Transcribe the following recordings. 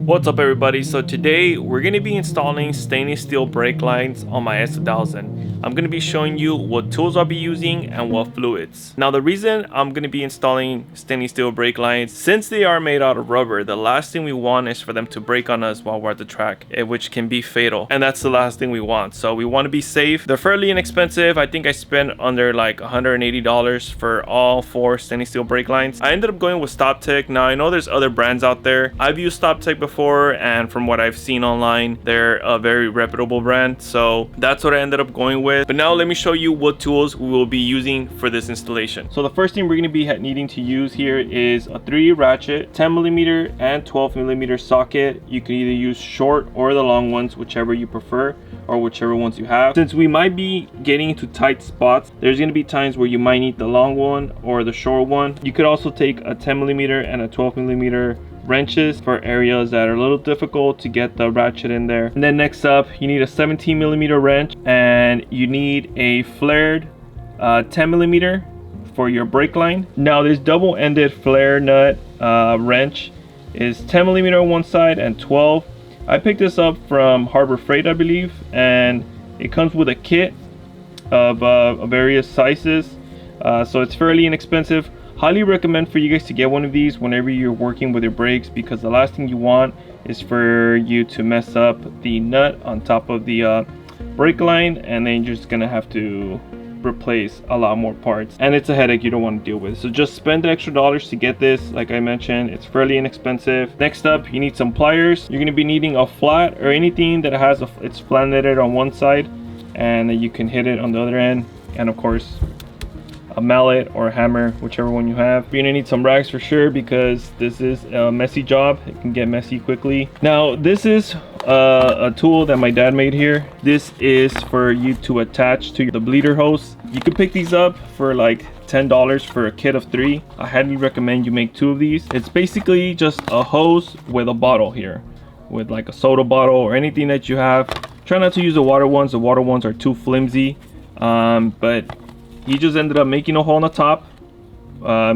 What's up everybody? So today we're going to be installing stainless steel brake lines on my S2000. I'm going to be showing you what tools I'll be using and what fluids. Now the reason I'm going to be installing stainless steel brake lines, since they are made out of rubber, the last thing we want is for them to break on us while we're at the track, which can be fatal, and that's the last thing we want. So we want to be safe. They're fairly inexpensive. I think I spent under like $180 for all 4 stainless steel brake lines. I ended up going with Stoptech. Now I know there's other brands out there. I've used Stoptech before, and from what I've seen online, they're a very reputable brand, so that's what I ended up going with. But now let me show you what tools we will be using for this installation. So the first thing we're going to be needing to use here is a 3 ratchet, 10mm and 12mm socket. You can either use short or the long ones, whichever you prefer, or whichever ones you have. Since we might be getting into tight spots, there's going to be times where you might need the long one or the short one. You could also take a 10mm and a 12mm wrenches for areas that are a little difficult to get the ratchet in there. And then next up, you need a 17mm wrench, and you need a flared 10mm for your brake line. Now this double-ended flare nut wrench is 10mm on one side and 12. I picked this up from Harbor Freight, I believe, and it comes with a kit of various sizes, so it's fairly inexpensive. Highly recommend for you guys to get one of these whenever you're working with your brakes, because the last thing you want is for you to mess up the nut on top of the brake line, and then you're just gonna have to replace a lot more parts, and it's a headache you don't want to deal with. So just spend the extra dollars to get this. Like I mentioned, it's fairly inexpensive. Next up, you need some pliers. You're gonna be needing a flat or anything that has it's flat-netted on one side, and you can hit it on the other end, and of course a mallet or a hammer, whichever one you have. You're gonna need some rags for sure, because this is a messy job. It can get messy quickly. Now this is a tool that my dad made here. This is for you to attach to the bleeder hose. You can pick these up for like $10 for a kit of 3. I highly recommend you make 2 of these. It's basically just a hose with a bottle here, with like a soda bottle or anything that you have. Try not to use the water ones. The water ones are too flimsy, but he just ended up making a hole on the top.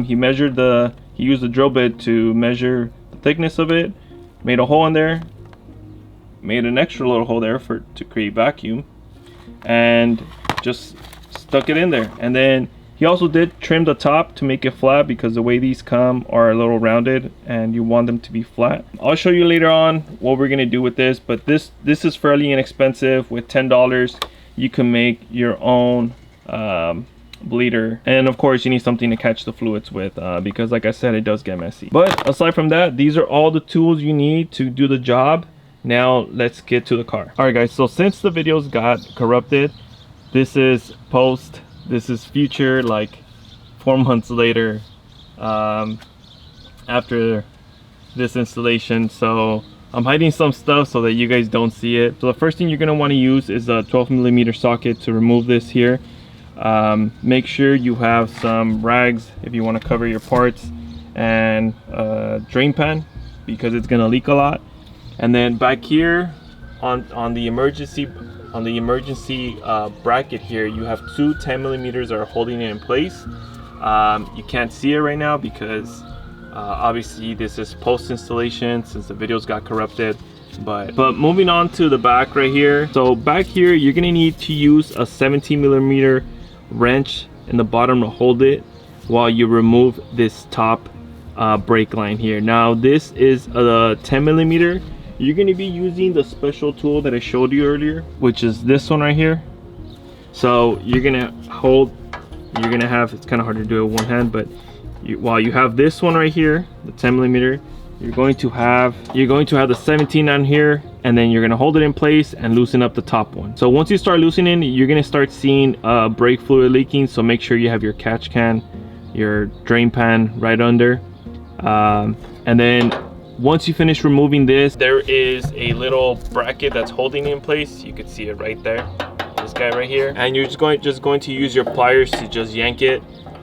He used the drill bit to measure the thickness of it, made a hole in there, made an extra little hole there to create vacuum, and just stuck it in there. And then he also did trim the top to make it flat, because the way these come are a little rounded and you want them to be flat. I'll show you later on what we're gonna do with this, but this is fairly inexpensive. With $10 you can make your own bleeder, and of course you need something to catch the fluids with, because like I said, it does get messy. But aside from that, these are all the tools you need to do the job. Now let's get to the car. All right guys, so since the videos got corrupted, this is post, this is future, like 4 months later after this installation. So I'm hiding some stuff so that you guys don't see it. So the first thing you're going to want to use is a 12mm socket to remove this here. Make sure you have some rags if you want to cover your parts, and a drain pan, because it's going to leak a lot. And then back here on the emergency bracket here, you have 2 10mm that are holding it in place. You can't see it right now because obviously this is post installation since the videos got corrupted. But moving on to the back right here. So back here you're gonna need to use a 17mm wrench in the bottom to hold it while you remove this top brake line here. Now this is a 10mm. You're going to be using the special tool that I showed you earlier, which is this one right here. So you're going to hold, it's kind of hard to do it with one hand, but while you have this one right here, the 10mm, you're going to have the 17 on here, and then you're going to hold it in place and loosen up the top one. So once you start loosening, you're going to start seeing brake fluid leaking. So make sure you have your catch can, your drain pan right under, and then once you finish removing this, there is a little bracket that's holding it in place. You could see it right there, this guy right here, and you're just going to use your pliers to just yank it.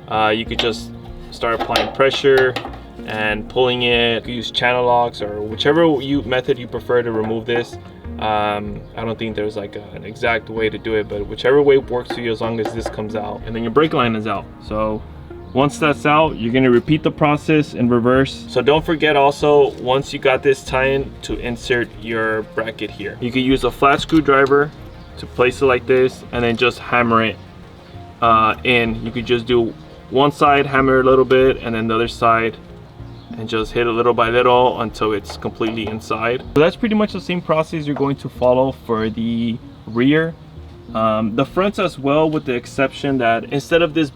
You could just start applying pressure and pulling it. You can use channel locks or whichever method you prefer to remove this. I don't think there's like an exact way to do it, but whichever way works for you, as long as this comes out, and then your brake line is out. So Once that's out, you're going to repeat the process in reverse. So don't forget also, once you got this tie-in, to insert your bracket here. You can use a flat screwdriver to place it like this and then just hammer it in. You could just do one side, hammer a little bit, and then the other side, and just hit it little by little until it's completely inside. So that's pretty much the same process you're going to follow for the rear. The fronts as well, with the exception that instead of this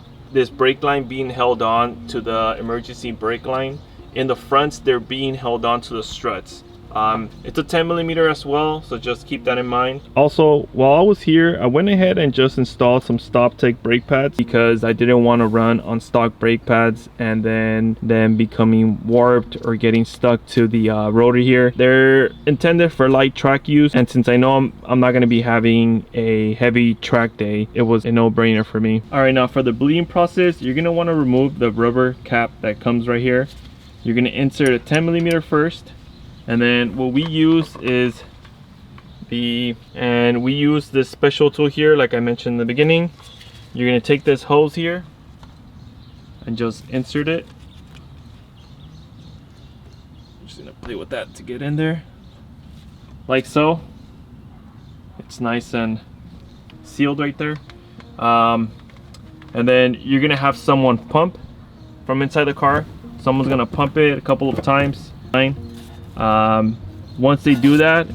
brake line being held on to the emergency brake line, in the fronts they're being held on to the struts. It's a 10mm as well, so just keep that in mind. Also, while I was here, I went ahead and just installed some Stoptech brake pads because I didn't want to run on stock brake pads and then them becoming warped or getting stuck to the rotor here. They're intended for light track use, and since I know I'm not going to be having a heavy track day, it was a no-brainer for me. All right, now for the bleeding process, you're going to want to remove the rubber cap that comes right here. You're going to insert a 10mm first. And then what we use is we use this special tool here, like I mentioned in the beginning. You're gonna take this hose here and just insert it. I'm just gonna play with that to get in there, like so. It's nice and sealed right there. And then you're gonna have someone pump from inside the car. Someone's gonna pump it a couple of times. Once they do that,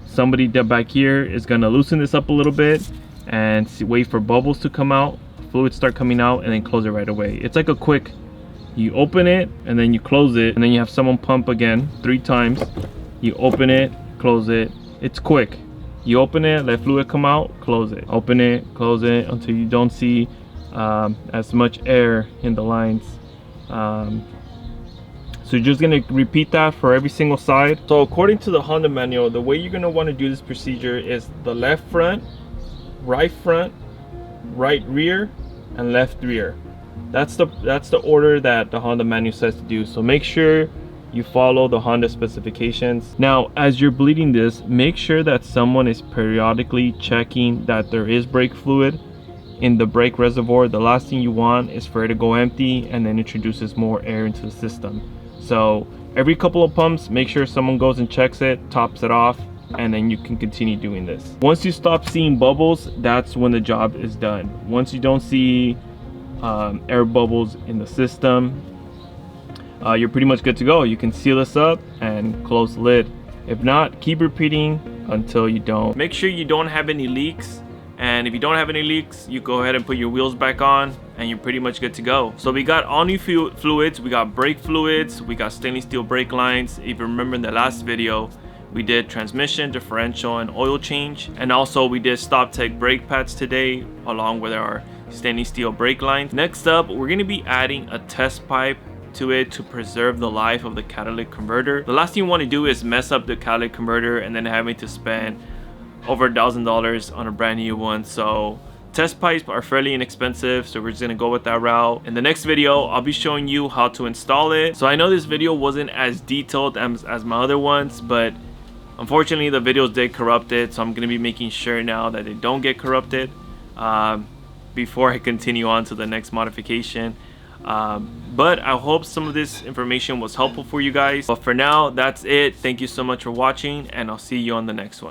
somebody back here is gonna loosen this up a little bit and wait for bubbles to come out, fluid start coming out, and then close it right away. It's like a quick, you open it and then you close it, and then you have someone pump again 3 times. You open it, close it. It's quick. You open it, let fluid come out, close it, open it, close it, until you don't see as much air in the lines. So you're just gonna repeat that for every single side. So according to the Honda manual, the way you're gonna want to do this procedure is the left front, right rear, and left rear. That's the order that the Honda manual says to do. So make sure you follow the Honda specifications. Now, as you're bleeding this, make sure that someone is periodically checking that there is brake fluid in the brake reservoir. The last thing you want is for it to go empty and then introduces more air into the system. So every couple of pumps, make sure someone goes and checks it, tops it off, and then you can continue doing this. Once you stop seeing bubbles, that's when the job is done. Once you don't see air bubbles in the system, you're pretty much good to go. You can seal this up and close the lid. If not, keep repeating until you don't. Make sure you don't have any leaks. And if you don't have any leaks, you go ahead and put your wheels back on and you're pretty much good to go. So we got all new fluids. We got brake fluids, we got stainless steel brake lines. If you remember in the last video, we did transmission, differential, and oil change. And also we did Stoptech brake pads today, along with our stainless steel brake lines. Next up, we're gonna be adding a test pipe to it to preserve the life of the catalytic converter. The last thing you wanna do is mess up the catalytic converter and then having to spend over $1,000 on a brand new one. So test pipes are fairly inexpensive, so we're just gonna go with that route. In the next video, I'll be showing you how to install it. So I know this video wasn't as detailed as my other ones, but unfortunately the videos did corrupt it, so I'm gonna be making sure now that they don't get corrupted before I continue on to the next modification. But I hope some of this information was helpful for you guys. But for now, that's it. Thank you so much for watching, and I'll see you on the next one.